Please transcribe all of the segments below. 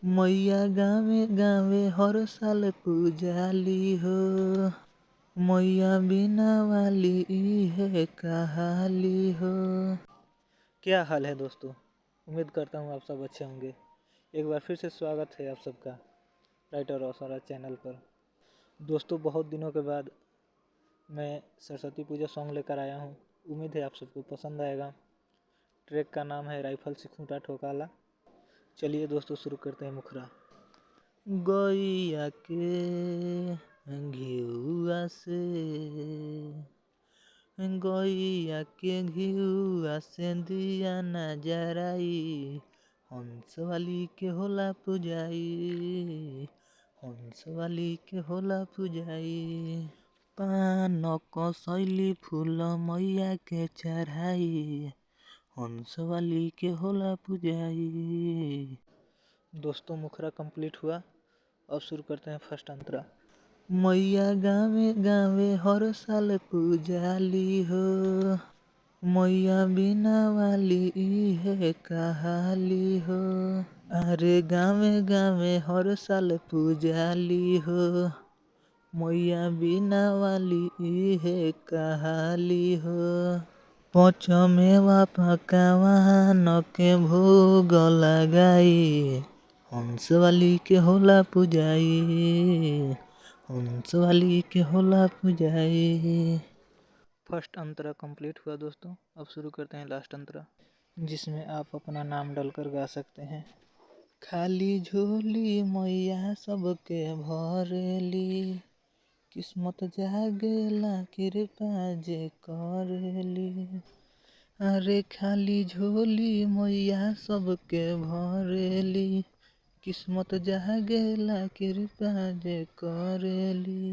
मैया गावे गावे हर साल पूजाली हो, मैया बिना वाली है कहाली हो। क्या हाल है दोस्तों, उम्मीद करता हूँ आप सब अच्छे होंगे। एक बार फिर से स्वागत है आप सबका राइटर औसरा चैनल पर। दोस्तों, बहुत दिनों के बाद मैं सरस्वती पूजा सॉन्ग लेकर आया हूँ। उम्मीद है आप सबको पसंद आएगा। ट्रैक का नाम है राइफल से खूंटा ठोकाला। चलिए दोस्तों, शुरू करते हैं मुखरा। गैया के घिउआ से, गैया के घिउआ से दिया न जराई, हंस वाली के होला पुजाई, हंस वाली के होला पुजाई। पान कसैली फूल मैया के चढ़ाई, हंस वाली के होला पुजाई। दोस्तों, मुखरा कंप्लीट हुआ। अब शुरू करते हैं फर्स्ट अंतरा। मैया गावे गावे हर साल पूजाली हो, मैया बिना वाली है कहाली हो। अरे गावे गावे हर साल पूजाली हो, मैया बिना वाली है कहाली हो। पचमेवा पकावान के भोग लगाई, हंस वाली के होला पुजाई, हंस वाली के होला पुजाई। फर्स्ट अंतरा कंप्लीट हुआ दोस्तों। अब शुरू करते हैं लास्ट अंतरा, जिसमें आप अपना नाम डालकर गा सकते हैं। खाली झोली मैया सबके भरेली, किस्मत जागेला कृपा जे करेली। अरे खाली झोली मैया सबके भरेली, किस्मत जागेला कृपा जे करेली।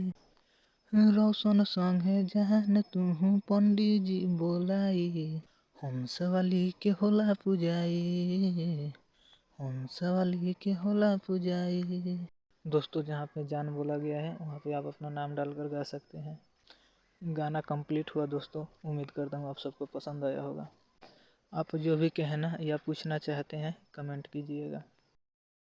रोशन संगे जान तुहू पंडित जी बोलाई, हंस वाली के होला पुजाई, हंस वाली के होला पुजाई। दोस्तों, जहाँ पे जान बोला गया है वहाँ पे आप अपना नाम डालकर गा सकते हैं। गाना कंप्लीट हुआ दोस्तों। उम्मीद करता हूँ आप सबको पसंद आया होगा। आप जो भी कहना या पूछना चाहते हैं कमेंट कीजिएगा।